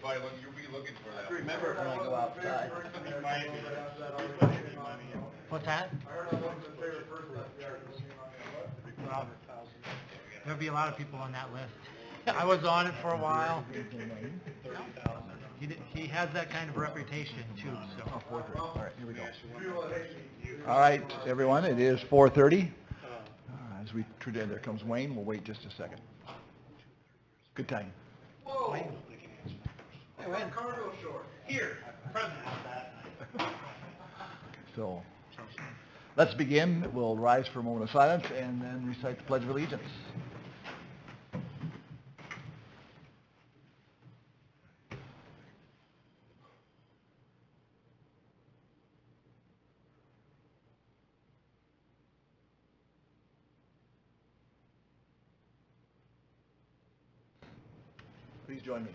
You'll be looking for that. Remember when I go outside. What's that? There'll be a lot of people on that list. I was on it for a while. He has that kind of reputation too, so. All right, here we go. All right, everyone, it is 4:30. As we in, there comes Wayne. We'll wait just a second. Good time. Whoa. Wayne. Hey, Wayne. Cargo short. Here. So, let's begin. We'll rise for a moment of silence and then recite the Pledge of Allegiance. Please join me.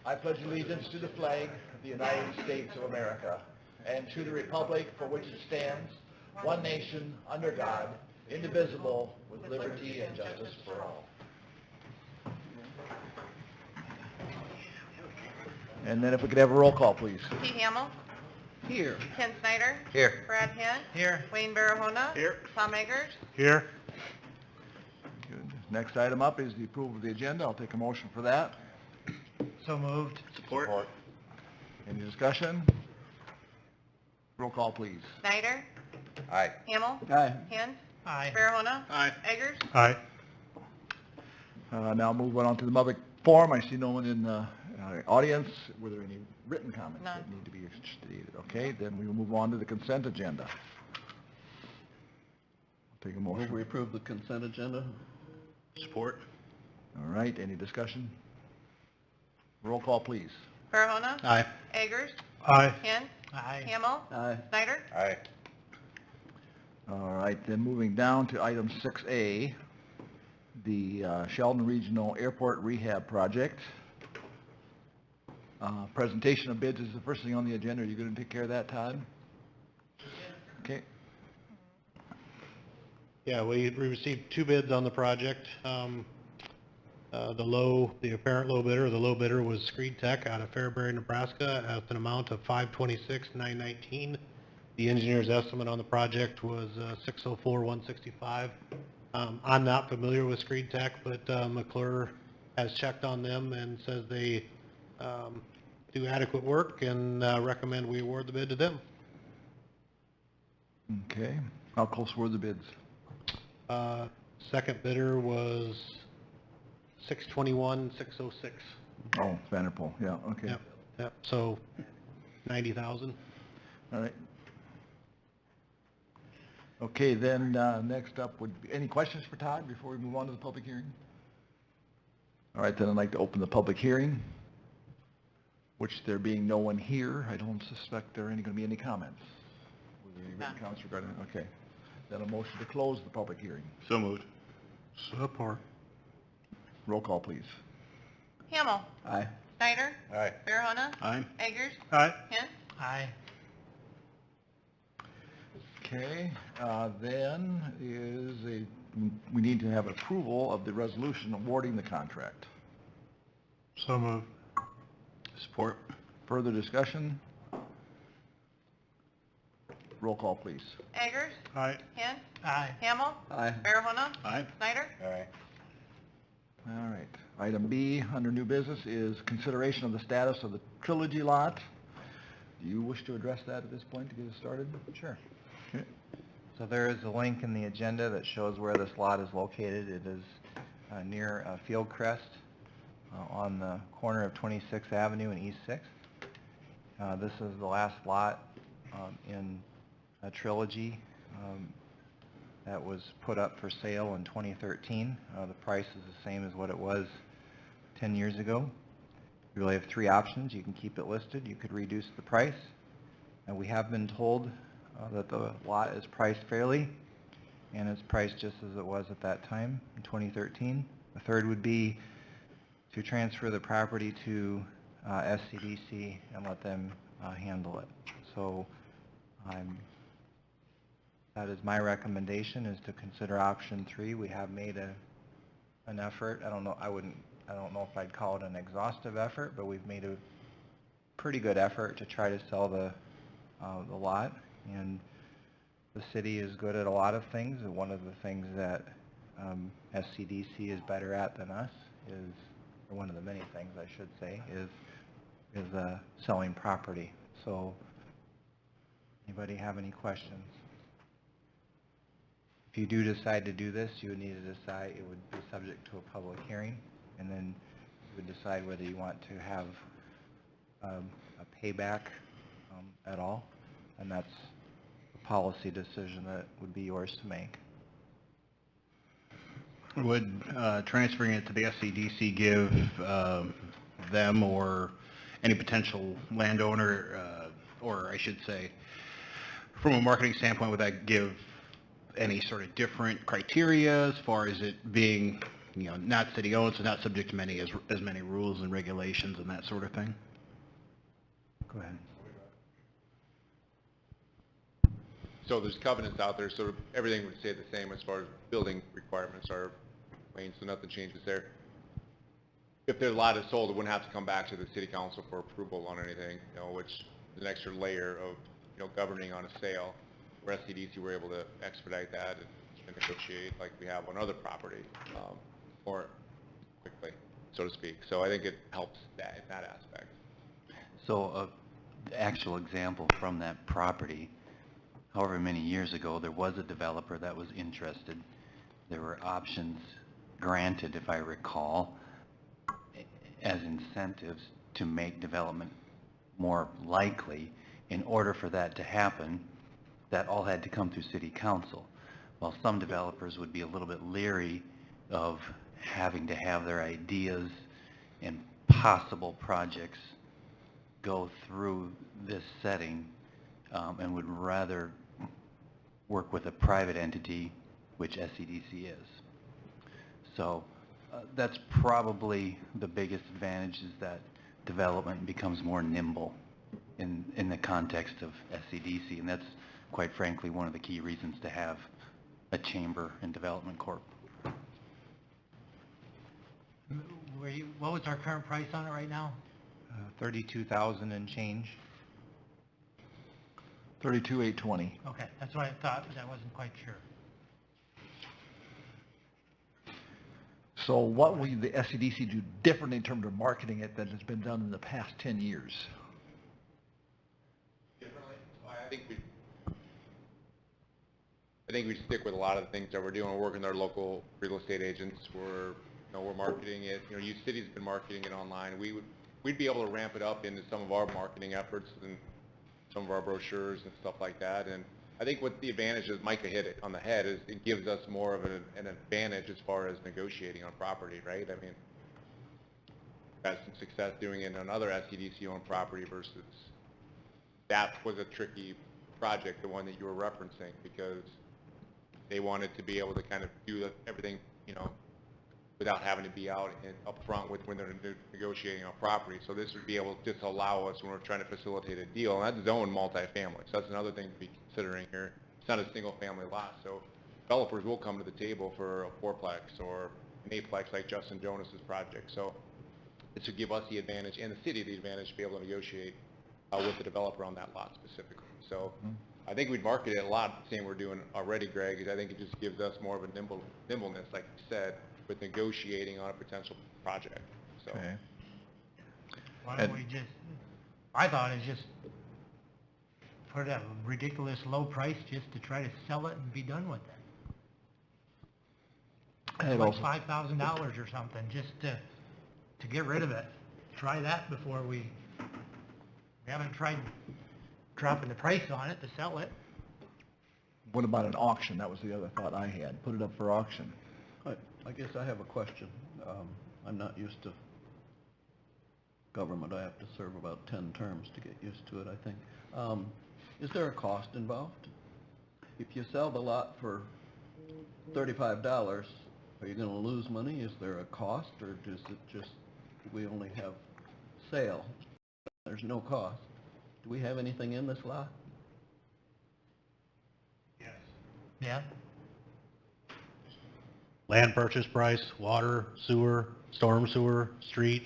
I pledge allegiance to the flag of the United States of America and to the republic for which it stands, one nation, under God, indivisible, with liberty and justice for all. And then if we could have a roll call, please. Pete Hamill. Here. Ken Snyder. Here. Brad Hand. Here. Wayne Barahona. Here. Tom Eggers. Here. Good. Next item up is the approval of the agenda. I'll take a motion for that. So moved. Support. Any discussion? Roll call, please. Snyder. Aye. Hamill. Aye. Hand. Aye. Barahona. Aye. Eggers. Aye. Now move on to the public forum. I see no one in the audience. Were there any written comments None. that need to be stated? Okay, then we will move on to the consent agenda. Take a motion. We approve the consent agenda. Support. All right, any discussion? Roll call, please. Barahona. Aye. Eggers. Aye. Hand. Aye. Hamill. Aye. Snyder. Aye. All right, then moving down to item 6A, the Sheldon Regional Airport Rehab Project. Presentation of bids is the first thing on the agenda. Are you going to take care of that, Todd? Okay. Yeah, we received two bids on the project. The apparent low bidder, the low bidder was Screed Tech out of Fairbury, Nebraska, at an amount of $526,919. The engineer's estimate on the project was $604,165. I'm not familiar with Screed Tech, but McClure has checked on them and says they do adequate work and recommend we award the bid to them. Okay. How close were the bids? Second bidder was $621,606. Oh, Vanderpool, yeah, okay. Yep, so 90,000. All right. Okay, then, next up would be, any questions for Todd before we move on to the public hearing? All right, then I'd like to open the public hearing, which there being no one here, I don't suspect there are going to be any comments. Were there any written comments regarding, okay. Then a motion to close the public hearing. So moved. Support. Roll call, please. Hamill. Aye. Snyder. Aye. Barahona. Aye. Eggers. Aye. Hand. Aye. Okay, then we need to have approval of the resolution awarding the contract. So moved. Support. Further discussion? Roll call, please. Eggers. Aye. Hand. Aye. Hamill. Aye. Barahona. Aye. Snyder. Aye. All right. Item B, under new business, is consideration of the status of the Trilogy lot. Do you wish to address that at this point to get us started? Sure. Okay. So there is a link in the agenda that shows where this lot is located. It is near Fieldcrest on the corner of 26th Avenue and East 6th. This is the last lot in a Trilogy that was put up for sale in 2013. The price is the same as what it was 10 years ago. You really have three options. You can keep it listed, you could reduce the price, and we have been told that the lot is priced fairly, and it's priced just as it was at that time in 2013. The third would be to transfer the property to SCDC and let them handle it. So that is my recommendation, is to consider option 3. We have made an effort. I don't know, I don't know if I'd call it an exhaustive effort, but we've made a pretty good effort to try to sell the lot. And the city is good at a lot of things, and one of the things that SCDC is better at than us is, or one of the many things I should say, is selling property. So, anybody have any questions? If you do decide to do this, you would need to decide, it would be subject to a public hearing, and then you would decide whether you want to have a payback at all, and that's a policy decision that would be yours to make. Would transferring it to the SCDC give them or any potential landowner, or I should say, from a marketing standpoint, would that give any sort of different criteria as far as it being, not city-owned, so not subject to as many rules and regulations and that sort of thing? Go ahead. So there's covenants out there, so everything would stay the same as far as building requirements are, Wayne, so nothing changes there. If their lot is sold, it wouldn't have to come back to the city council for approval on anything, which is an extra layer of, governing on a sale, where SCDC were able to expedite that and negotiate like we have on other property more quickly, so to speak. So I think it helps that in that aspect. So the actual example from that property, however many years ago, there was a developer that was interested. There were options granted, if I recall, as incentives to make development more likely. In order for that to happen, that all had to come through city council. While some developers would be a little bit leery of having to have their ideas and possible projects go through this setting, and would rather work with a private entity, which SCDC is. So that's probably the biggest advantage, is that development becomes more nimble in the context of SCDC, and that's quite frankly one of the key reasons to have a chamber and development corp. What was our current price on it right now? 32,000 and change. 32,820. Okay, that's what I thought, but I wasn't quite sure. So what will the SCDC do different in terms of marketing it than has been done in the past 10 years? Differently? I think we stick with a lot of the things that we're doing. We're working with our local real estate agents. We're marketing it. You city's been marketing it online. We'd be able to ramp it up into some of our marketing efforts and some of our brochures and stuff like that. And I think what the advantage is, Micah hit it on the head, is it gives us more of an advantage as far as negotiating on property, right? I mean, we've had some success doing it on other SCDC-owned property versus that was a tricky project, the one that you were referencing, because they wanted to be able to kind of do everything, without having to be out and up front when they're negotiating on property. So this would be able to just allow us, when we're trying to facilitate a deal, and that's zone multifamily. So that's another thing to be considering here. It's not a single family lot, so developers will come to the table for a fourplex or an eightplex like Justin Jonas's project. So this would give us the advantage and the city the advantage to be able to negotiate with the developer on that lot specifically. So I think we'd market it a lot the same we're doing already, Greg, is I think it just gives us more of a nimbleness, like you said, with negotiating on a potential project. So. Okay. Why don't we just, I thought it's just put a ridiculous low price just to try to sell it and be done with it. And Like also, $5,000 or something, just to get rid of it. Try that before we haven't tried dropping the price on it to sell it. what about an auction? That was the other thought I had. Put it up for auction. I guess I have a question. I'm not used to government. I have to serve about 10 terms to get used to it, I think. Is there a cost involved? If you sell the lot for $35, are you going to lose money? Is there a cost, or does it just, we only have sale? There's no cost. Do we have anything in this lot? Yes. Yeah? Land purchase price, water, sewer, storm sewer, street.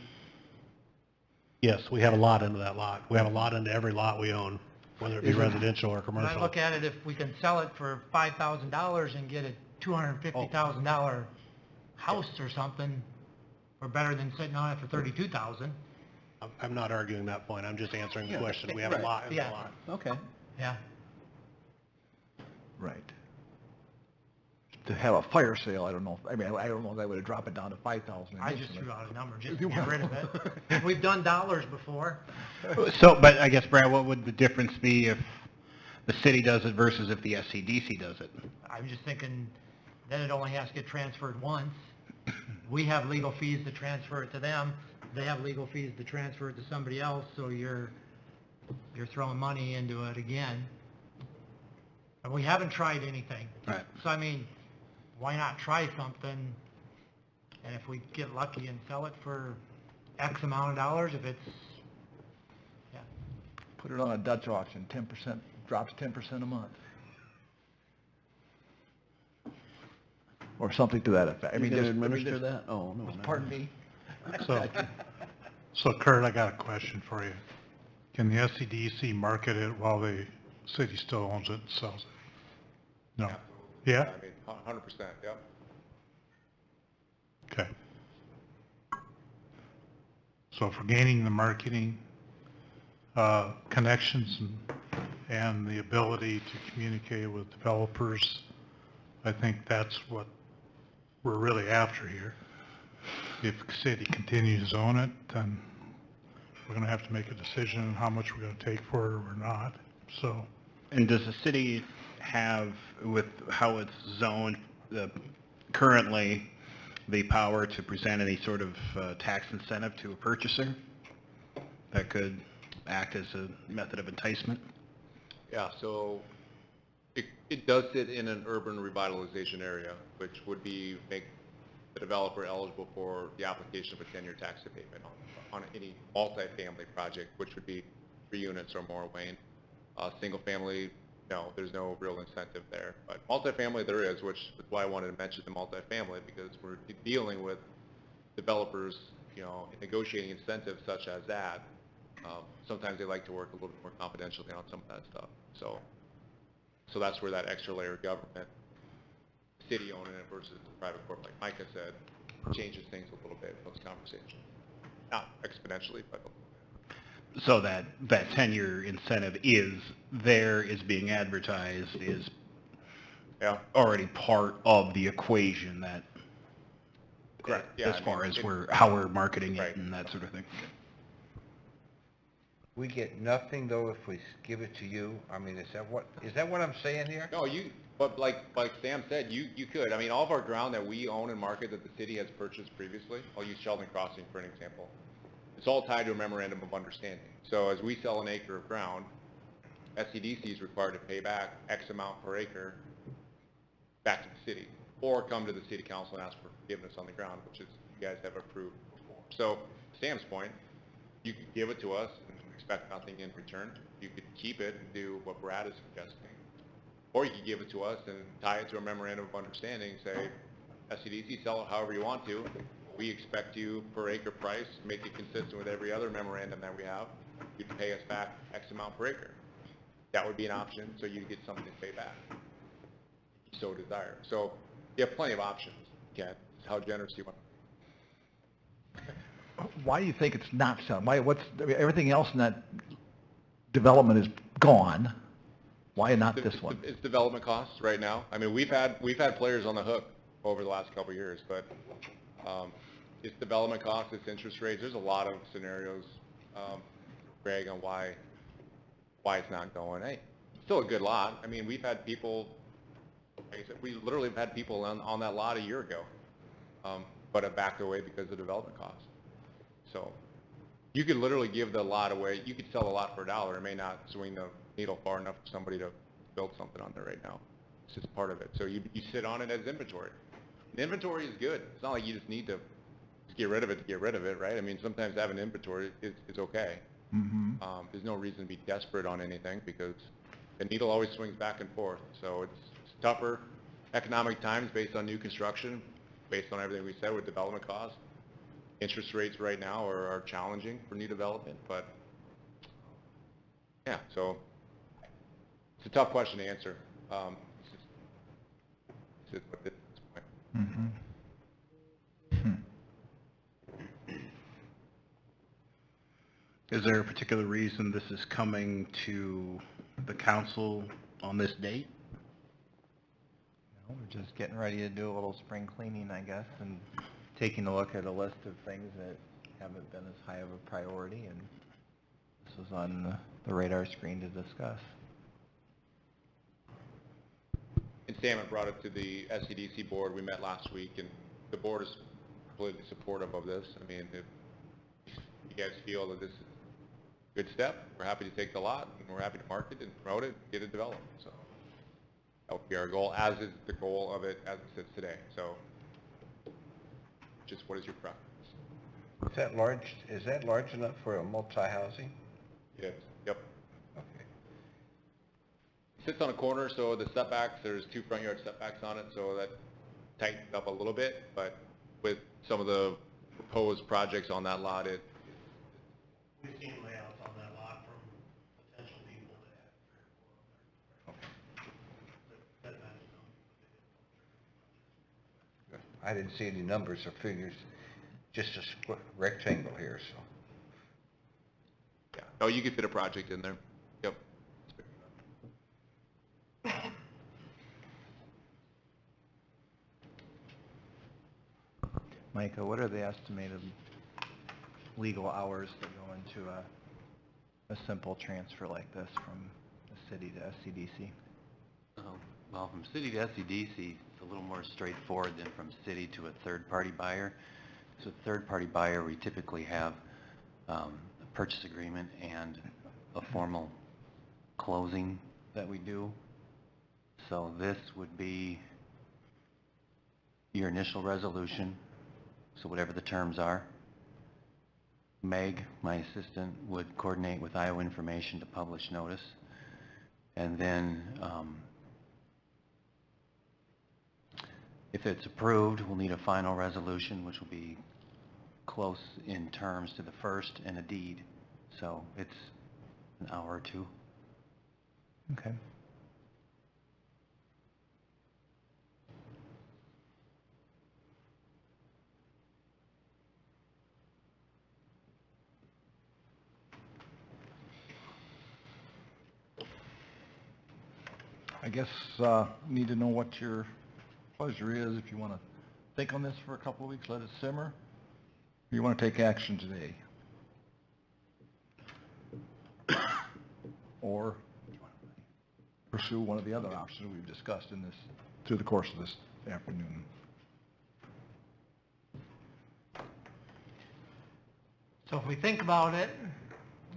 Yes, we have a lot into that lot. We have a lot into every lot we own, whether it be Is it- residential or When I commercial. look at it, if we can sell it for $5,000 and get a $250,000 house or something, we're better than sitting on it for $32,000. I'm not arguing that point, I'm just answering the Yeah, question. We have a right. lot in the Yeah. lot. Okay. Yeah. Right. To have a fire sale, I don't know, I mean, I don't know if I would have dropped it down to 5,000. I just threw out a number just to get rid of it. We've done dollars before. So, but I guess, Brad, what would the difference be if the city does it versus if the SCDC does it? I'm just thinking, then it only has to get transferred once. We have legal fees to transfer it to them. They have legal fees to transfer it to somebody else, so you're throwing money into it again. And we haven't tried anything. Right. So I mean, why not try something? And if we get lucky and sell it for X amount of dollars, if it's, yeah. Put it on a Dutch auction, 10%, drops 10% a month. Or something to that effect. I You mean, gonna just, administer that? Oh, no. pardon me? So Kurt, I got a question for you. Can the SCDC market it while the city still owns it and sells it? No? Yeah? I mean, 100%, yep. Okay. So for gaining the marketing, connections and the ability to communicate with developers, I think that's what we're really after here. If the city continues to own it, then we're going to have to make a decision on how much we're going to take for it or not. So, And does the city have, with how it's zoned currently, the power to present any sort of tax incentive to a purchaser that could act as a method of enticement? Yeah, so it does sit in an urban revitalization area, which would be, make the developer eligible for the application of a 10-year tax abatement on any multifamily project, which would be 3 units or more, Wayne. Single family, no, there's no real incentive there. But multifamily there is, which is why I wanted to mention the multifamily, because we're dealing with developers, you know, negotiating incentives such as that. Sometimes they like to work a little bit more confidentially on some of that stuff. So that's where that extra layer of government, city owning it versus the private corp, like Micah said, changes things a little bit in those conversations. Not exponentially, but a little bit. So that 10-year incentive is there, is being advertised, is Yeah. already part of the equation that, Correct. Yeah, as I far mean, as it- how we're marketing Right. it and that sort of thing. We get nothing though if we give it to you? I mean, is that what I'm saying here? No, but like Sam said, you could. I mean, all of our ground that we own and market that the city has purchased previously, I'll use Sheldon Crossing for an example. It's all tied to a memorandum of understanding. So as we sell an acre of ground, SCDC is required to pay back X amount per acre back to the city, or come to the city council and ask for forgiveness on the ground, which is, you guys have approved before. So, to Sam's point, you could give it to us and expect nothing in return. You could keep it and do what Brad is suggesting. Or you could give it to us and tie it to a memorandum of understanding, say, SCDC, sell it however you want to. We expect you per acre price, make it consistent with every other memorandum that we have. You'd pay us back X amount per acre. That would be an option, so you get something to pay back, if you so desire. So you have plenty of options, Ken. It's how generous you want. Why do you think it's not selling? I mean, everything else in that development is gone. Why not this one? It's development costs right now. I mean, we've had players on the hook over the last couple of years, but it's development costs, it's interest rates. There's a lot of scenarios, Greg, on why it's not going. Hey, still a good lot. I mean, we've had people, like I said, we literally have had people on that lot a year ago, but have backed away because of development costs. So you could literally give the lot away. You could sell a lot for $1. It may not swing the needle far enough for somebody to build something on there right now. It's just part of it. So you sit on it as inventory. The inventory is good. It's not like you just need to get rid of it to get rid of it, right? I mean, sometimes having inventory is okay. Mm-hmm. There's no reason to be desperate on anything because the needle always swings back and forth. So it's tougher economic times based on new construction, based on everything we said with development costs. interest rates right now are challenging for new development, but yeah, so it's a tough question to answer. It's just what it is at this point. Mhm. Is there a particular reason this is coming to the council on this date? No, we're just getting ready to do a little spring cleaning, I guess, and taking a look at a list of things that haven't been as high of a priority, and this was on the radar screen to discuss. And Sam had brought it to the SCDC board. We met last week, and the board is completely supportive of this. I mean, if you guys feel that this is a good step, we're happy to take the lot, and we're happy to market and promote it, and get it developed. So that would be our goal, as is the goal of it as it sits today. So just what is your preference? Is that large enough for a multi-housing? Yes. Yep. Okay. Sits on a corner, so the setbacks, there's 2 front yard setbacks on it, so that tightens up a little bit, but with some of the proposed projects on that lot, it, We've seen layouts on that lot from potential people that had 3 or 4 that I didn't see any numbers or figures, just a rectangle here, so. yeah. Oh, you could fit a project in there. Yep. Micah, what are the estimated legal hours that go into a simple transfer like this from the city to SCDC? Well, from city to SCDC, it's a little more straightforward than from city to a third-party buyer. So a third-party buyer, we typically have a purchase agreement and a formal closing that we do. So this would be your initial resolution, so whatever the terms are. Meg, my assistant, would coordinate with Iowa Information to publish notice. And then, if it's approved, we'll need a final resolution, which will be close in terms to the first, and a deed. So it's an hour or 2. Okay. I guess, need to know what your pleasure is, if you want to think on this for a couple of weeks, let it simmer, or you want to take action today? Or pursue one of the other options we've discussed in this, through the course of this afternoon. So if we think about it,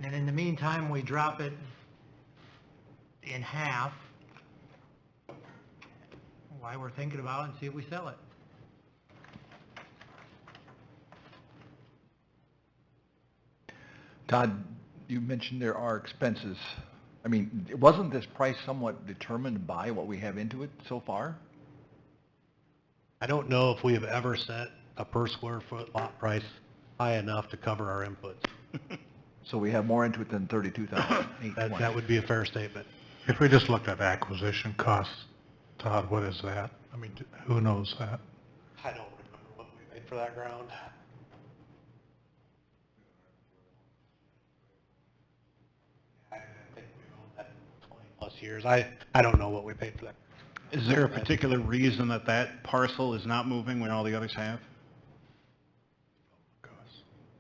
and in the meantime, we drop it in half, why we're thinking about it, and see if we sell it. Todd, you mentioned there are expenses. I mean, wasn't this price somewhat determined by what we have into it so far? I don't know if we have ever set a per square foot lot price high enough to cover our inputs. So we have more into it than 32,820. That would be a fair statement. If we just looked at acquisition costs, Todd, what is that? I mean, who knows that? I don't remember what we paid for that ground. I think we owned that 20+ years. I don't know what we paid for that. Is there a particular reason that that parcel is not moving when all the others have?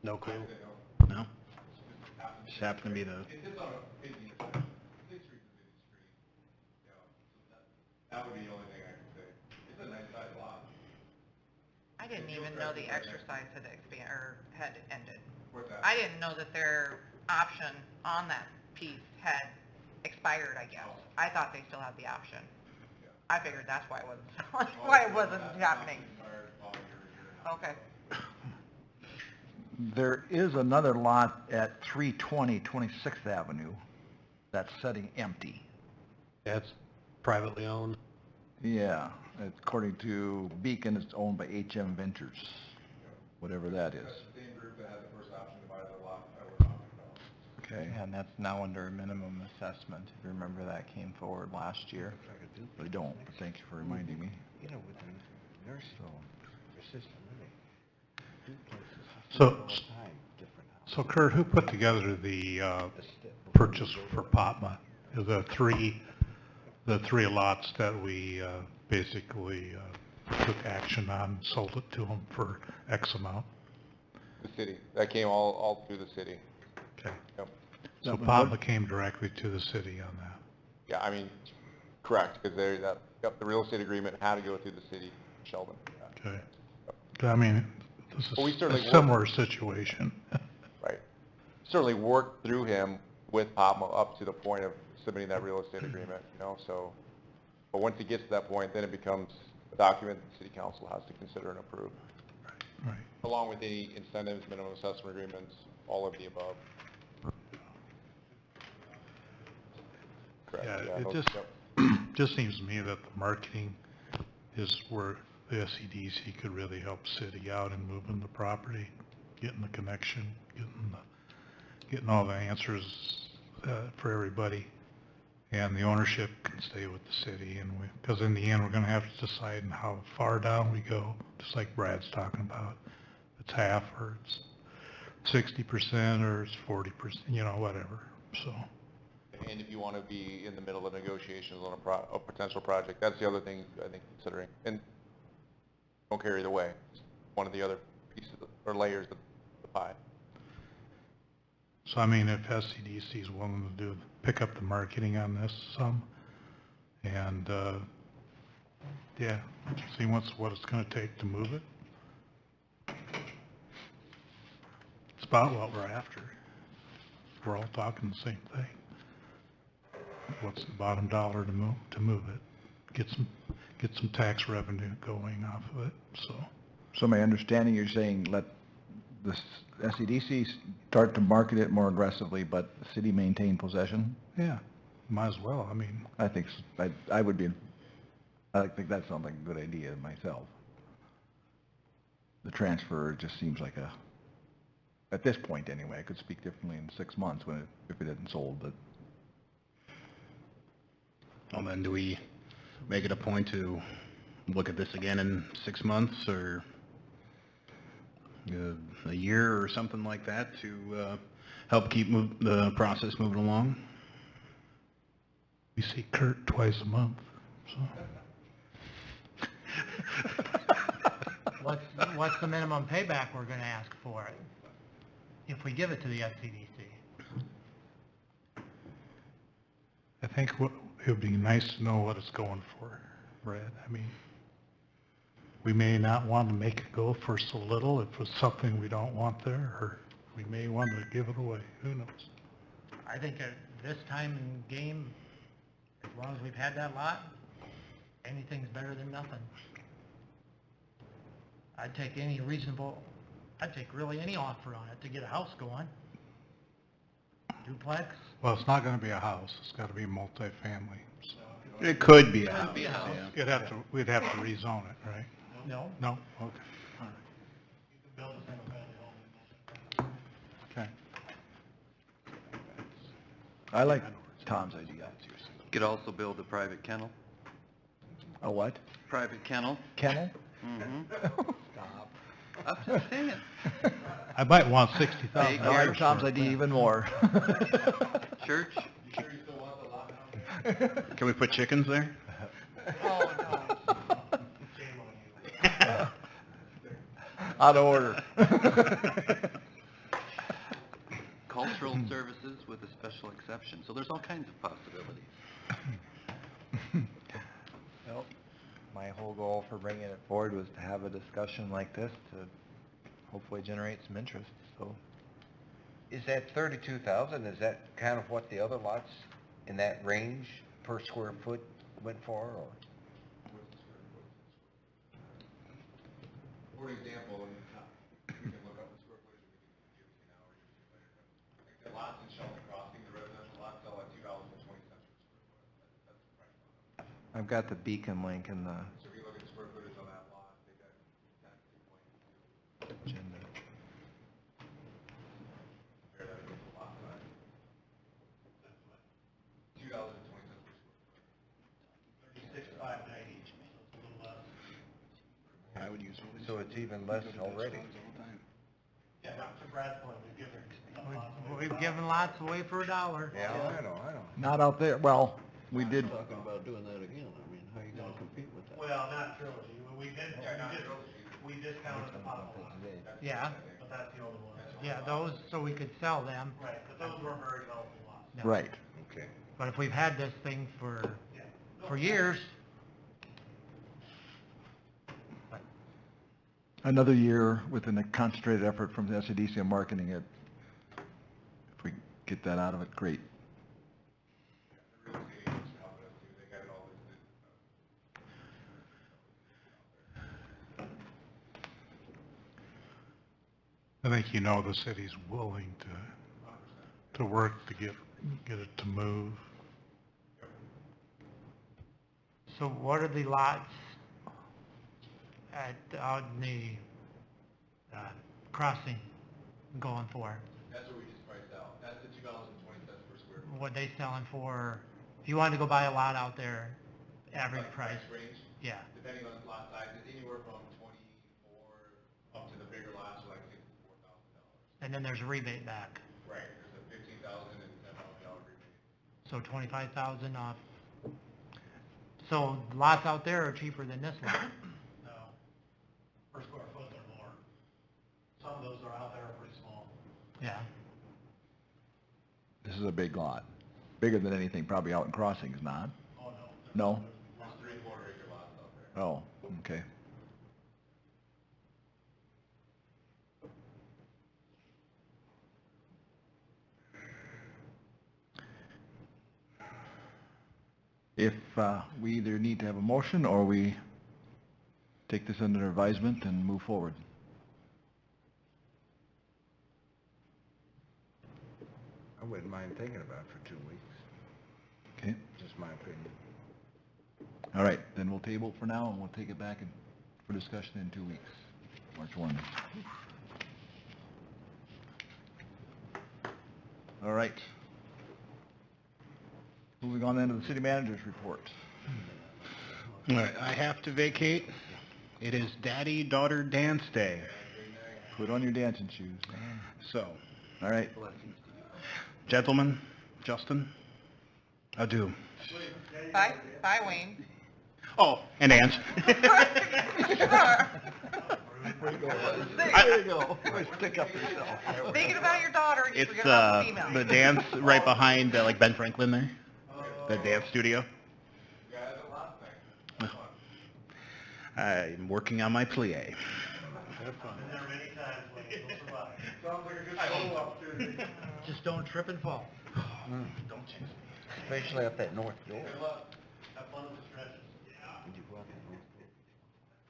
No clue. No? Just happened to be the... It sits on a busy street, busy street. Yeah, so that would be the only thing I could say. It's a nice sized lot. I didn't even know the exercise had had ended. What's that? I didn't know that their option on that piece had expired, I guess. I thought they still had the option. I figured that's why it wasn't, why it wasn't happening. Okay. There is another lot at 320 26th Avenue that's sitting empty. That's privately owned. Yeah, according to Beacon, it's owned by HM Ventures. whatever that is. the same group that had the first option to buy the lot that we're talking about. Okay, And that's now under a minimum assessment. If you remember, that came forward last year. I don't, but thank you for reminding me. You know, with the nursing assistant living, duplexes, So- all the time, different houses. So Kurt, who put together the purchase for Potma? The three lots that we basically took action on, sold it to them for X amount? The city, that came all through the city. Okay. Yep. So That was Potma came directly to the city on that? Yeah, I mean, correct, because the real estate agreement had to go through the city, Sheldon. Okay. I mean, this Well, we is certainly a work- similar situation. Right. Certainly worked through him with Potma up to the point of submitting that real estate agreement, so, but once it gets to that point, then it becomes a document the city council has to consider and approve, Right. along with any incentives, minimum assessment agreements, all of the above. Correct. Yeah, it those- just, yep. just seems to me that the marketing is where the SEDC could really help city out in moving the property, getting the connection, getting all the answers for everybody. And the ownership can stay with the city, and because in the end, we're gonna have to decide on how far down we go, just like Brad's talking about. It's half, or it's 60%, or it's 40%, whatever, so. And if you want to be in the middle of negotiations on a potential project, that's the other thing I think considering. And don't care either way. It's one of the other pieces or layers of the pie. So I mean, if SCDC is willing to pick up the marketing on this some, and, yeah, see what it's gonna take to move it. It's about what we're after. We're all talking the same thing. What's the bottom dollar to move it? Get some tax revenue going off of it, so. So my understanding, you're saying let the SEDC start to market it more aggressively, but the city maintain possession? Yeah, might as well, I mean, I think, I think that sounds like a good idea myself. The transfer just seems like at this point anyway, I could speak differently in 6 months if it hadn't sold, but. Well, then do we make it a point to look at this again in 6 months or a year or something like that to help keep the process moving along? we see Kurt twice a month, so. What's the minimum payback we're gonna ask for it, if we give it to the SCDC? I think it would be nice to know what it's going for, Brad. I mean, we may not want to make it go for so little if it's something we don't want there, or we may want to give it away, who knows? I think at this time in game, as long as we've had that lot, anything's better than nothing. I'd take really any offer on it to get a house going. Duplex, Well, it's not going to be a house, it's got to be multifamily. So It could be a Could house, be a house. yeah. we'd have to rezone it, right? no. No? Okay. You could build a single-family home. Okay. I like Tom's idea. Could also build a private kennel. A what? Private kennel. Kennel? Mm-hmm. Stop. I'm just saying. I might want Hey, $60,000 I like for Tom's it. idea even more. Church? Can we put chickens there? Oh, no. Out of order. Cultural services with a special exception. So there's all kinds of possibilities. Well, my whole goal for bringing it forward was to have a discussion like this to hopefully generate some interest, so. Is that 32,000, is that kind of what the other lots in that range per square foot went for, or? For example, we can look up the square footage and we can give you an hour or two later. But like the lots in Sheldon Crossing, the residential lots sell at $2.20 per square foot. That's the price on them. I've got the beacon link in the So if you look at the square footage on that lot, they got 10, 2.2. agenda. I would use what So it's even less already. Yeah, to Brad's point, we've given lots away for $1. Yeah, I know. Not out there, well, we did, Talking about doing that again, I mean, how are you gonna compete with that? Well, not trilogy, we discounted the potable lots, Yeah, but that's the only one. yeah, those, so we could sell them. Right, but those were very developable lots. No. right. Okay. But if we've had this thing for years, Another year with a concentrated effort from the SEDC on marketing it. If we get that out of it, great. The real estate agents helping us too, they got it all listed. I think you know the city's willing to work to get it to move. so what are the lots out in the crossing going for? That's what we just priced out. That's the 2,020 cents per square foot. What they selling for? If you wanted to go buy a lot out there, average Like price? range, Yeah, depending on lot size, it's anywhere from 24 up to the bigger lots, like $64,000. and then there's a rebate back. Right, there's a $15,000 and $10,000 rebate. So 25,000 off. So lots out there are cheaper than this lot. No, per square foot they're more. Some of those are out there are pretty small. Yeah, This is a big lot, bigger than anything probably out in Crossings, not? Oh, No? There's 3/4 acre lots out there. Oh, okay. If we either need to have a motion or we take this under advisement and move forward. I wouldn't mind thinking about it for 2 weeks, Okay, just my opinion. all right, then we'll table it for now and we'll take it back for discussion in 2 weeks, March 1. All right. Moving on then to the city manager's report. All right, I have to vacate. It is daddy-daughter dance day. Put on your dancing shoes. So, All right, gentlemen, Justin, adieu. Bye, Wayne. Oh, and Ann. there you go. Stick up yourself. Thinking about your daughter, you It's forget about the female. the dance right behind like Ben Franklin there, the dance studio. Yeah, there's a lot of things. I'm working on my plie. Been there many times, Wayne, you'll survive. Sounds like a good follow-up too. just don't trip and fall. Don't jinx me. Especially up that north door. Have fun with the stretches. Would you go out that north door?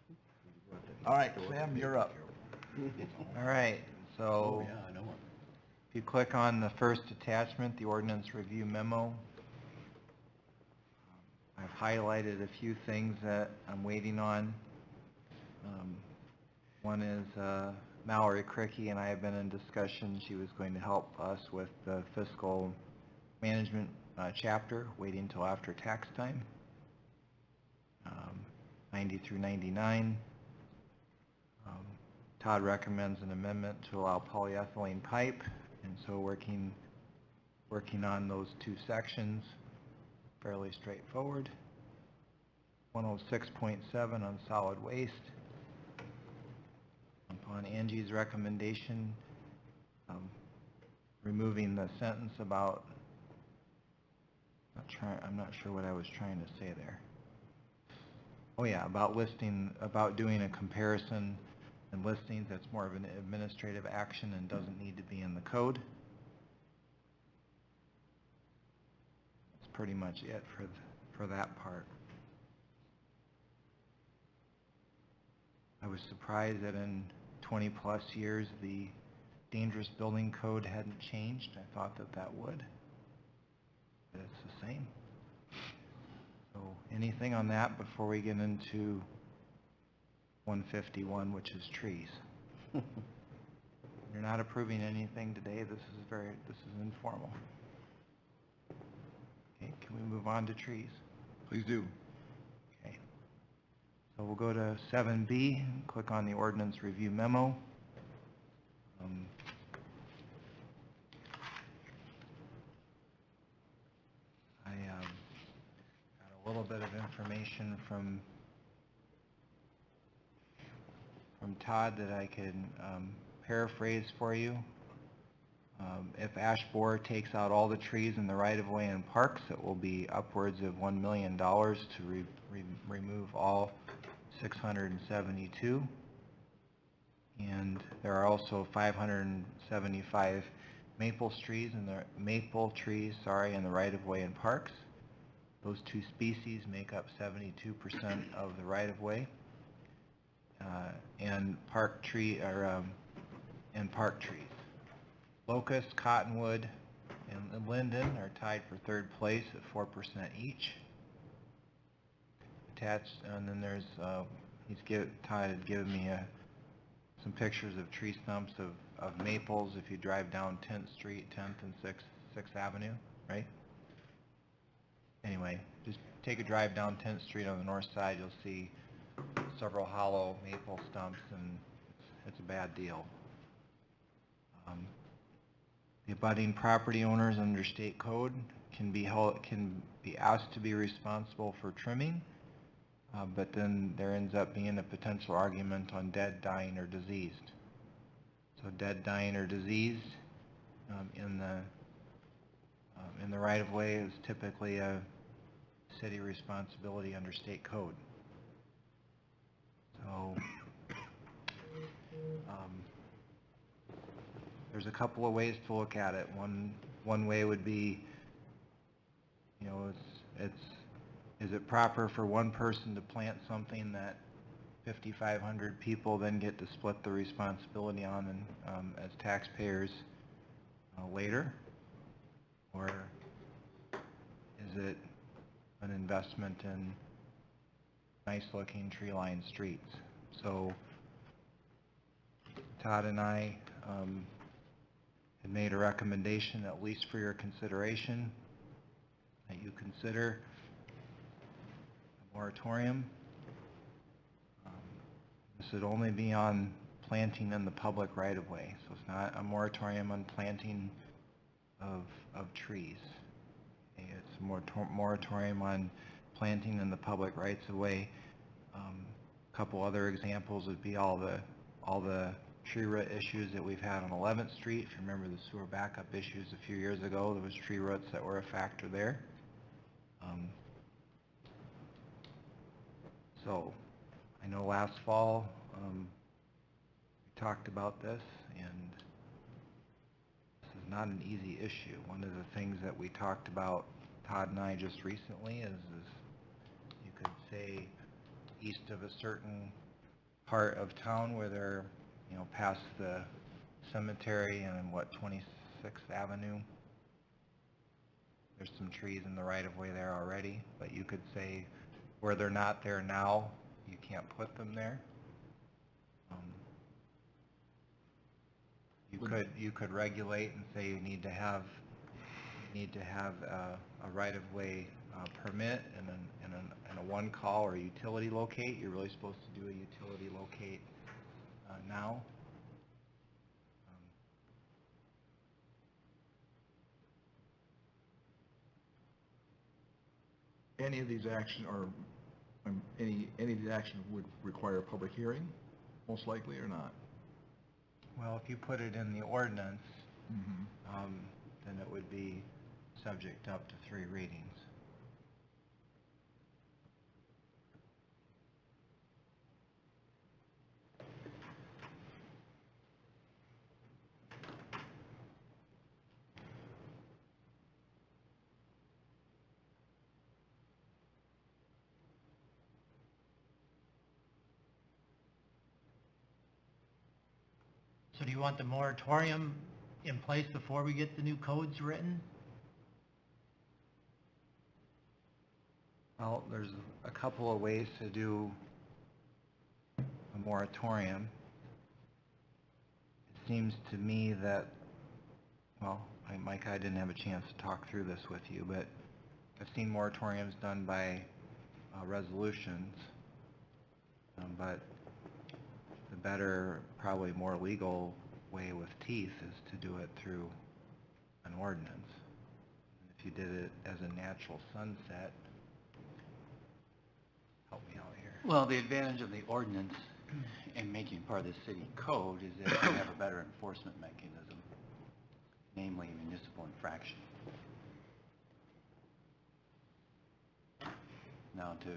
Would you go out that All right, north door? Sam, you're up. All right, Oh, so yeah, I know it. if you click on the first attachment, the ordinance review memo, I've highlighted a few things that I'm waiting on. One is Mallory Cricky and I have been in discussion. She was going to help us with the fiscal management chapter, waiting until after tax time. 90 through 99. Todd recommends an amendment to allow polyethylene pipe, and so working on those two sections, fairly straightforward. 106.7 on solid waste. Upon Angie's recommendation, removing the sentence about, I'm not sure what I was trying to say there. Oh yeah, about doing a comparison and listings, that's more of an administrative action and doesn't need to be in the code. That's pretty much it for that part. I was surprised that in 20-plus years, the dangerous building code hadn't changed. I thought that would. But it's the same. So anything on that before we get into 151, which is trees? You're not approving anything today. This is informal. Okay, can we move on to trees? Please do. Okay. So we'll go to 7B, click on the ordinance review memo. I got a little bit of information from Todd that I can paraphrase for you. If ash borer takes out all the trees in the right-of-way and parks, it will be upwards of $1 million to remove all 672. And there are also 575 maple trees in the right-of-way and parks. Those two species make up 72% of the right-of-way. And park trees. Locust, cottonwood, and linden are tied for third place at 4% each. Attached, and then there's Todd had given me some pictures of tree stumps of maples if you drive down 10th Street, 10th and 6th Avenue, right? Anyway, just take a drive down 10th Street on the north side, you'll see several hollow maple stumps, and it's a bad deal. The abutting property owners under state code can be asked to be responsible for trimming, but then there ends up being a potential argument on dead, dying, or diseased. So dead, dying, or diseased in the right-of-way is typically a city responsibility under state code. So there's a couple of ways to look at it. One way would be, you know, is it proper for one person to plant something that 5,500 people then get to split the responsibility on and as taxpayers later? Or is it an investment in nice-looking tree-lined streets? So Todd and I had made a recommendation, at least for your consideration, that you consider a moratorium. This would only be on planting in the public right-of-way, so it's not a moratorium on planting of trees. Okay, it's a moratorium on planting in the public rights-of-way. A couple other examples would be all the tree root issues that we've had on 11th Street. If you remember the sewer backup issues a few years ago, there was tree roots that were a factor there. So I know last fall we talked about this, and this is not an easy issue. One of the things that we talked about, Todd and I, just recently is you could say east of a certain part of town where they're, you know, past the cemetery and 26th Avenue. There's some trees in the right-of-way there already, but you could say where they're not there now, you can't put them there. You could regulate and say you need to have a right-of-way permit and a one-call or utility locate. You're really supposed to do a utility locate now. Any of these action any of these actions would require a public hearing, most likely, or not? Well, if you put it in the ordinance, then it would be subject up to 3 readings. So do you want the moratorium in place before we get the new codes written? Well, there's a couple of ways to do a moratorium. It seems to me that, well, Mike, I didn't have a chance to talk through this with you, but I've seen moratoriums done by resolutions. But the better, probably more legal way with teeth is to do it through an ordinance. If you did it as a natural sunset, help me out here. Well, the advantage of the ordinance and making part of the city code is that you have a better enforcement mechanism, namely municipal infraction. Now, to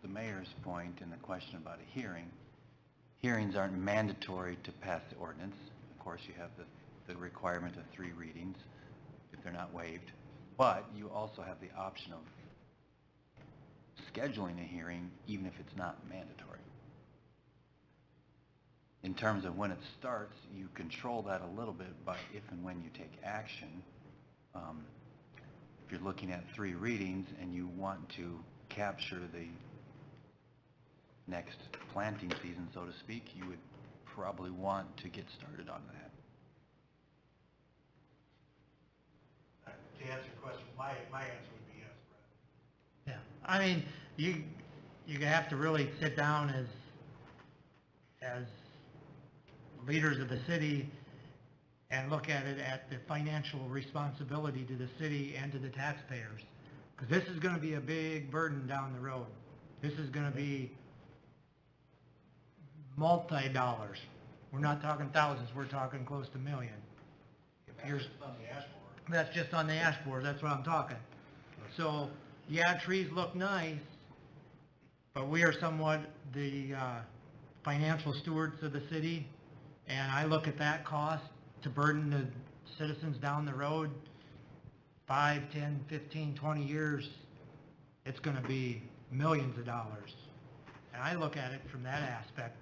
the mayor's point and the question about a hearing, hearings aren't mandatory to pass the ordinance. Of course, you have the requirement of 3 readings if they're not waived, but you also have the option of scheduling a hearing even if it's not mandatory. In terms of when it starts, you control that a little bit by if and when you take action. If you're looking at 3 readings and you want to capture the next planting season, so to speak, you would probably want to get started on that. To answer your question, my answer would be yes, Brett. Yeah, I mean, you have to really sit down as leaders of the city and look at it at the financial responsibility to the city and to the taxpayers. Because this is going to be a big burden down the road. This is going to be multi-dollars. We're not talking thousands, we're talking close to million. That's just on the ash board, that's what I'm talking. So, yeah, trees look nice, but we are somewhat the financial stewards of the city, and I look at that cost to burden the citizens down the road, 5, 10, 15, 20 years, it's going to be millions of dollars. And I look at it from that aspect,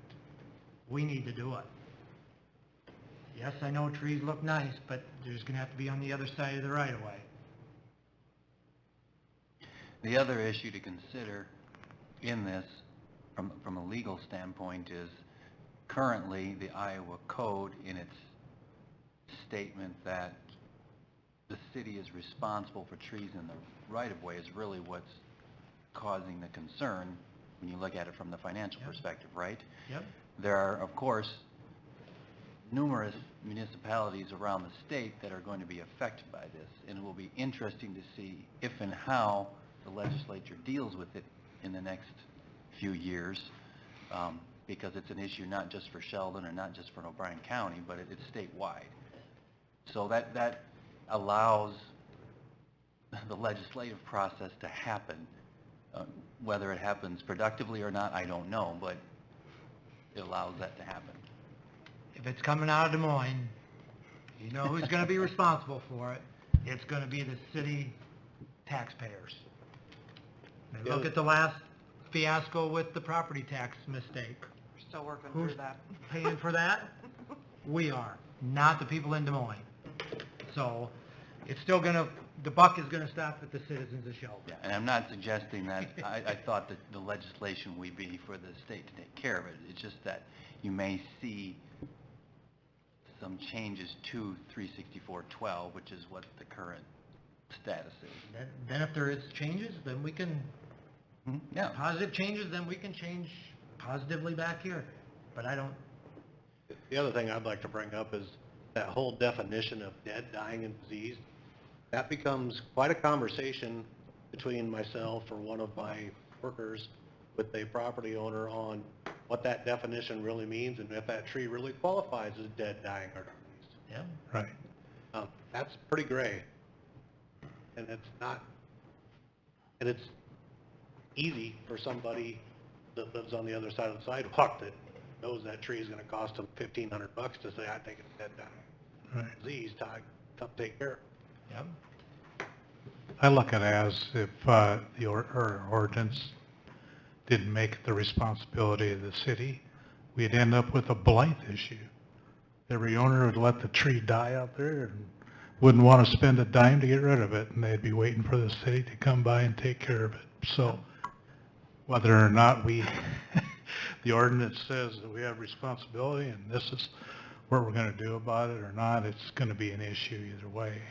we need to do it. Yes, I know trees look nice, but there's going to have to be on the other side of the right-of-way. The other issue to consider in this, from a legal standpoint, is currently the Iowa Code, in its statement that the city is responsible for trees in the right-of-way, is really what's causing the concern when you look at it from the financial perspective, right? Yep. There are, of course, numerous municipalities around the state that are going to be affected by this, and it will be interesting to see if and how the legislature deals with it in the next few years, because it's an issue not just for Sheldon or not just for O'Brien County, but it's statewide. So that allows the legislative process to happen. Whether it happens productively or not, I don't know, but it allows that to happen. If it's coming out of Des Moines, you know who's going to be responsible for it. It's going to be the city taxpayers. And look at the last fiasco with the property tax mistake. We're still working Who's through that. paying for that? We are, not the people in Des Moines. So it's still going to, the buck is going to stop with the citizens of Sheldon. Yeah, and I'm not suggesting that, I thought that the legislation would be for the state to take care of it. It's just that you may see some changes to 364.12, which is what the current status is. Then if there is changes, then we can, Yeah. positive changes, then we can change positively back here. But I don't, The other thing I'd like to bring up is that whole definition of dead, dying, and diseased. That becomes quite a conversation between myself or one of my workers with a property owner on what that definition really means and if that tree really qualifies as dead, dying, or diseased. yeah. Right. That's pretty gray. And it's not, and it's easy for somebody that lives on the other side of the sidewalk that knows that tree is gonna cost them $1,500 to say, I think it's dead, dying, Right. diseased, come take care of it. Yep. I look at it as if the ordinance didn't make it the responsibility of the city, we'd end up with a blight issue. Every owner would let the tree die out there and wouldn't want to spend a dime to get rid of it, and they'd be waiting for the city to come by and take care of it. So whether or not we, the ordinance says that we have responsibility and this is what we're going to do about it or not, it's going to be an issue either way.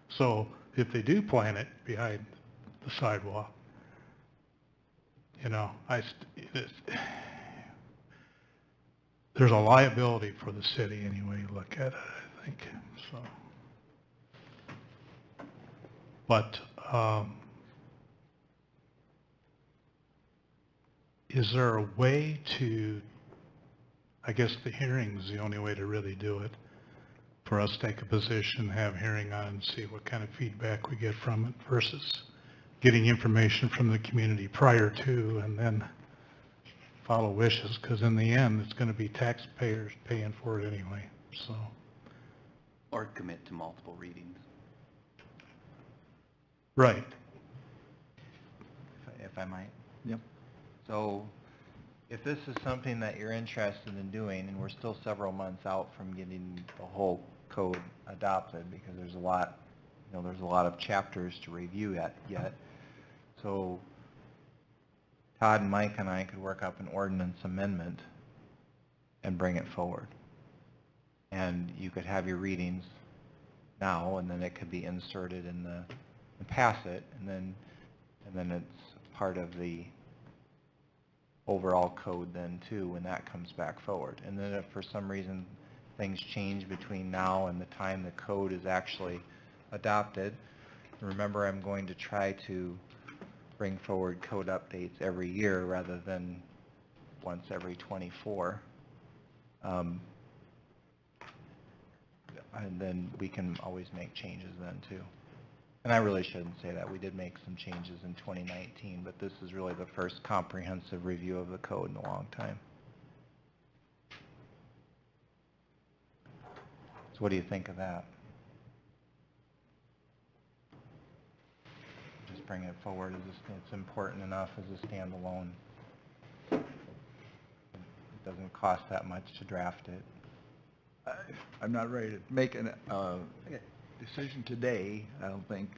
So if they do plant it behind the sidewalk, you know, there's a liability for the city any way you look at it, I think, so. But, is there a way to, I guess the hearing is the only way to really do it, for us to take a position, have hearing on, and see what kind of feedback we get from it versus getting information from the community prior to and then follow wishes, because in the end, it's going to be taxpayers paying for it anyway, so. Or commit to multiple readings. Right. If I might. Yep. So if this is something that you're interested in doing, and we're still several months out from getting the whole code adopted, because there's a lot, there's a lot of chapters to review yet. So Todd and Mike and I could work up an ordinance amendment and bring it forward. And you could have your readings now, and then it could be inserted in and pass it, and then it's part of the overall code then too when that comes back forward. And then if for some reason things change between now and the time the code is actually adopted, remember I'm going to try to bring forward code updates every year rather than once every 24. And then we can always make changes then too. And I really shouldn't say that. We did make some changes in 2019, but this is really the first comprehensive review of the code in a long time. So what do you think of that? Just bring it forward it's important enough as a standalone. It doesn't cost that much to draft it. I'm not ready to make a decision today, I don't think.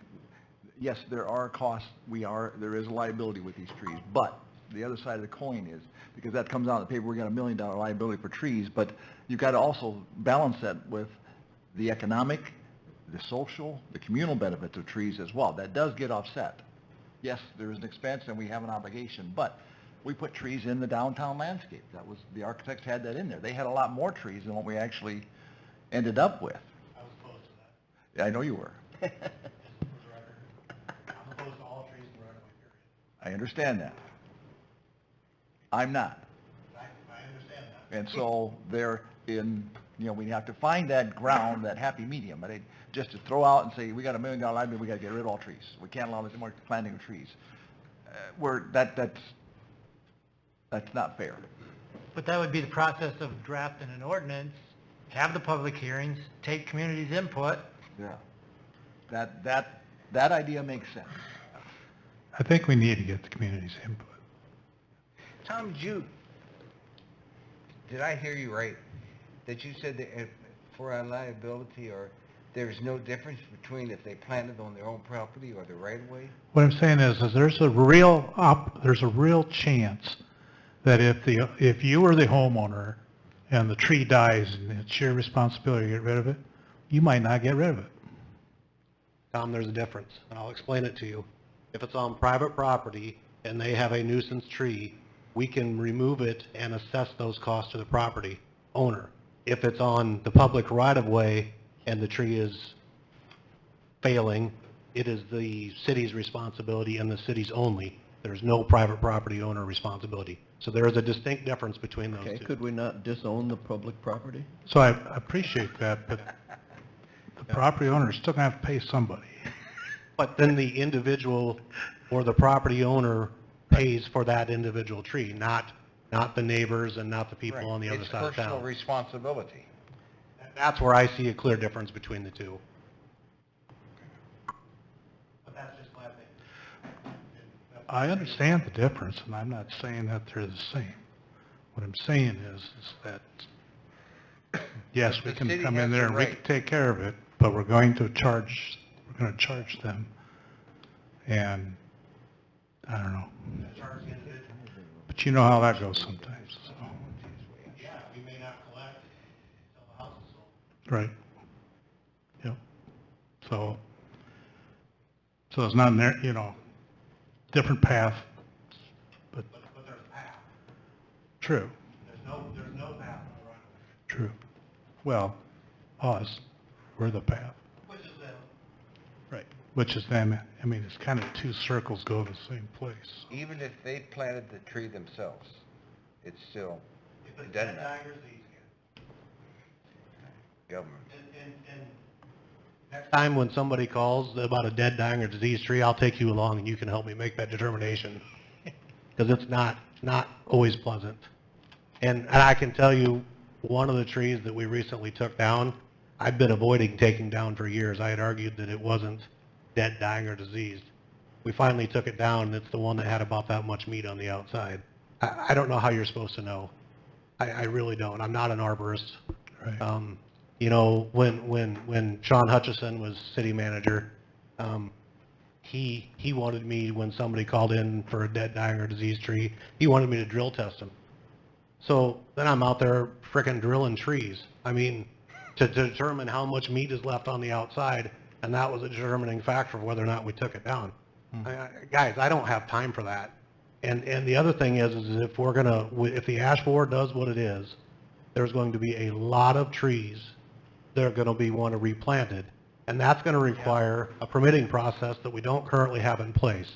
Yes, there are costs, there is a liability with these trees, but the other side of the coin is, because that comes out in the paper, we got $1 million liability for trees, but you've got to also balance that with the economic, the social, the communal benefits of trees as well. That does get offset. Yes, there is an expense and we have an obligation, but we put trees in the downtown landscape. That was, the architects had that in there. They had a lot more trees than what we actually ended up with. I was opposed to that. Yeah, I know you were. Just for the record, I'm opposed to all trees in the right-of-way period. I understand that. I'm not. I understand that. And so we have to find that ground, that happy medium. But just to throw out and say, we got $1 million library, we got to get rid of all trees. We can't allow this more planting of trees. That's not fair. But that would be the process of drafting an ordinance, have the public hearings, take community's input. Yeah. That idea makes sense. I think we need to get the community's input. Tom, did I hear you right? That you said that for our liability, or there's no difference between if they planted on their own property or the right-of-way? What I'm saying is there's a real chance that if you were the homeowner and the tree dies and it's your responsibility to get rid of it, you might not get rid of it. Tom, there's a difference, and I'll explain it to you. If it's on private property and they have a nuisance tree, we can remove it and assess those costs to the property owner. If it's on the public right-of-way and the tree is failing, it is the city's responsibility and the city's only. There's no private property owner responsibility. So there is a distinct difference between those Okay, two. could we not disown the public property? So I appreciate that, but the property owner is still going to have to pay somebody. But then the individual or the property owner pays for that individual tree, not the neighbors and not the people on the other side of It's personal town. responsibility. That's where I see a clear difference between the two. But that's just my opinion. I understand the difference, and I'm not saying that they're the same. What I'm saying is that, yes, we The can city come has in there the and we right. can take care of it, but we're going to charge them. And, I don't know. But you know how that goes sometimes, so. Yeah, we may not collect until the house is sold. Right. Yep. So it's not, different path, but But there's a path. true. There's no path on the True. Well, us, we're the path. Which is them. Right. Which is them. I mean, it's kind of two circles go to the same place. Even if they planted the tree themselves, it's still, If it's it doesn't dead matter. diamonds, easy. Government. And next time when somebody calls about a dead, dying, or diseased tree, I'll take you along and you can help me make that determination. Because it's not always pleasant. And I can tell you, one of the trees that we recently took down, I've been avoiding taking down for years. I had argued that it wasn't dead, dying, or diseased. We finally took it down, and it's the one that had about that much meat on the outside. I don't know how you're supposed to know. I really don't. I'm not an arborist. Right. You know, when Sean Hutchison was city manager, he wanted me, when somebody called in for a dead, dying, or diseased tree, he wanted me to drill test them. So then I'm out there frickin' drilling trees. I mean, to determine how much meat is left on the outside, and that was a determining factor of whether or not we took it down. Guys, I don't have time for that. And the other thing is if we're gonna, if the ash borer does what it is, there's going to be a lot of trees that are gonna be want to replanted, and that's gonna require a permitting process that we don't currently have in place.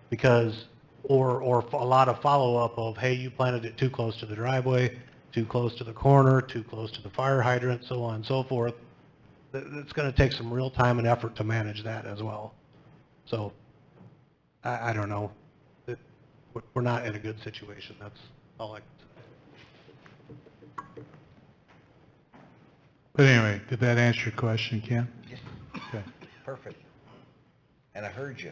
Because, or a lot of follow-up of, hey, you planted it too close to the driveway, too close to the corner, too close to the fire hydrant, so on and so forth. It's gonna take some real time and effort to manage that as well. So, I don't know. We're not in a good situation, that's all I can say. But anyway, did that answer your question, Ken? Yes. Okay. Perfect. And I heard you.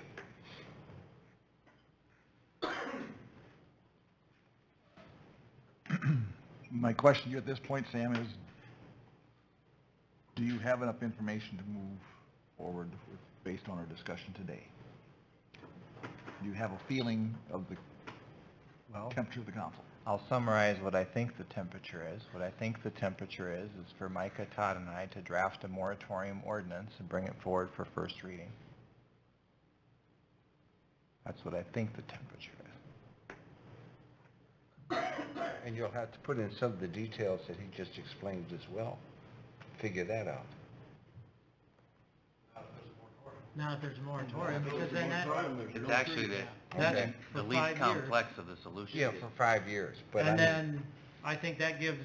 My question to you at this point, Sam, is do you have enough information to move forward with, based on our discussion today? Do you have a feeling of the temperature of the council? I'll summarize what I think the temperature is. What I think the temperature is for Micah, Todd, and I to draft a moratorium ordinance and bring it forward for first reading. That's what I think the temperature is. And you'll have to put in some of the details that he just explained as well. Figure that out. Now, if there's a moratorium, because then that, It's actually that's Okay. the for least 5 years. complex of the solution. Yeah, for 5 years, but I And mean, then, I think that gives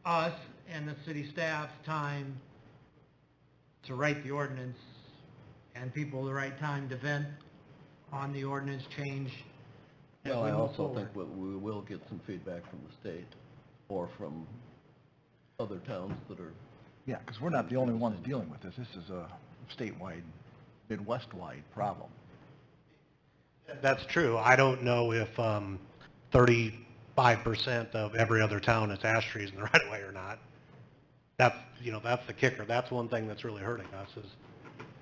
us and the city staff time to write the ordinance, and people the right time to vent on the ordinance change as Well, we I move also forward. think we will get some feedback from the state or from other towns that are, Yeah, because we're not the only ones dealing with this. This is a statewide, Midwest-wide problem. That's true. I don't know if 35% of every other town has ash trees in the right of way or not. That's, that's the kicker. That's one thing that's really hurting us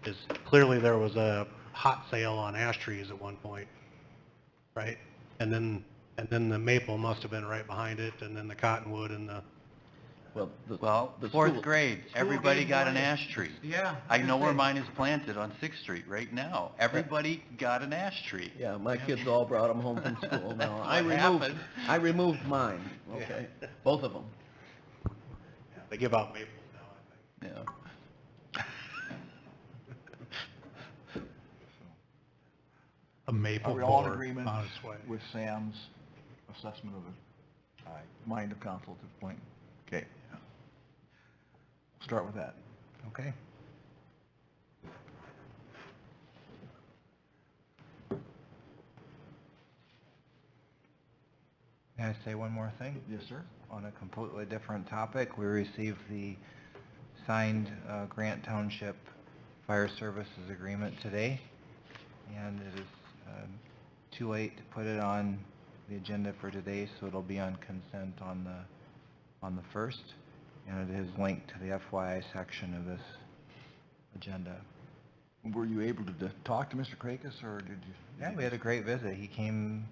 is clearly there was a hot sale on ash trees at one point, right? And then the maple must have been right behind it, and then the cottonwood and the... Well, the fourth school- grade, everybody got an ash tree. Yeah. I know where mine is planted on 6th Street right now. Everybody got an ash tree. yeah, my kids all brought them home from school now. What happened? I removed mine, okay? Both of them, They give out maples now, I think. yeah. A maple Are we all in borer agreement on its way. with Sam's assessment of the mind of council at this point? Okay. Start with that. Okay. May I say one more thing? Yes, sir. On a completely different topic, we received the signed Grant Township Fire Services Agreement today, and it is too late to put it on the agenda for today, so it'll be on consent on the 1st, and it is linked to the FYI section of this agenda. Were you able to talk to Mr. Krakis, or did you? Yeah, we had a great visit. He came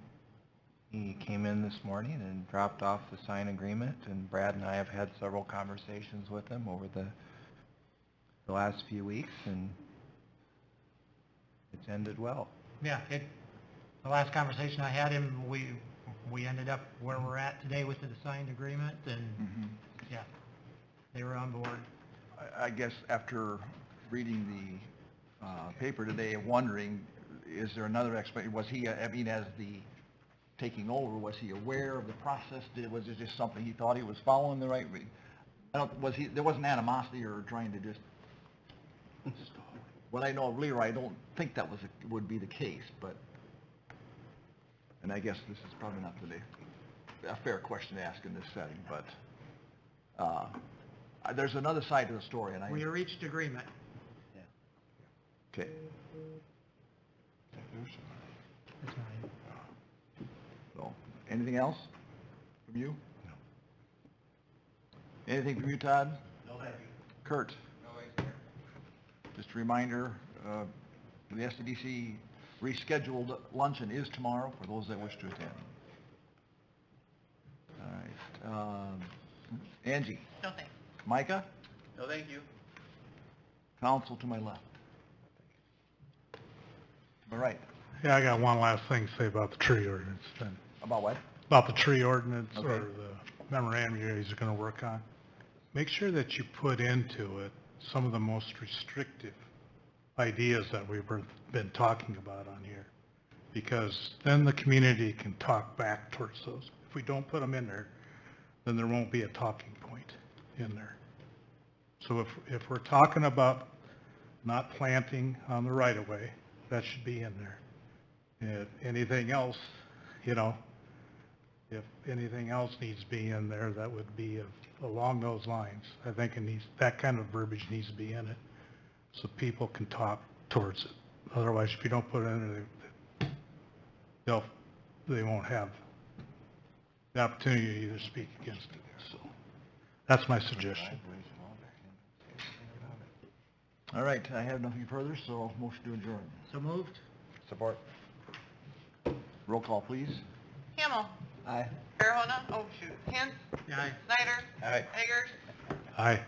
in this morning and dropped off the signed agreement, and Brad and I have had several conversations with him over the last few weeks, and it's ended well. Yeah, the last conversation I had him, we ended up where we're at today with the signed agreement, and, Mhm. yeah, They were on board. I guess after reading the paper today, wondering, is there another explanation? Was he, I mean, as the taking over, was he aware of the process? Was it just something he thought he was following the right? There wasn't animosity or trying to just, what I know of Leroy, I don't think that would be the case, but, and I guess this is probably not a fair question to ask in this setting, but, there's another side to the story, and We reached agreement. okay. That's mine. So, anything else from you? No. Anything from you, Todd? No, thank you. Kurt? No, thanks, just a reminder, the SCDC rescheduled luncheon is tomorrow for those that wish to attend. All right, Angie? No thanks. Micah? No, thank you. Council to my left. All right, Yeah, I got one last thing to say about the tree ordinance then. about what? About the tree ordinance or Okay. the memorandum you guys are gonna work on. Make sure that you put into it some of the most restrictive ideas that we've been talking about on here. Because then the community can talk back towards those. If we don't put them in there, then there won't be a talking point in there. So if we're talking about not planting on the right of way, that should be in there. If anything else, if anything else needs to be in there, that would be along those lines. I think that kind of verbiage needs to be in it, so people can talk towards it. Otherwise, if you don't put it in there, they won't have the opportunity to either speak against it. So that's my suggestion. All right, I have nothing further, so motion to adjourn. So moved? Support. Roll call, please. Hamel. Aye. Farahona, Hintz, Aye. Snyder. Aye. Eggers. Aye.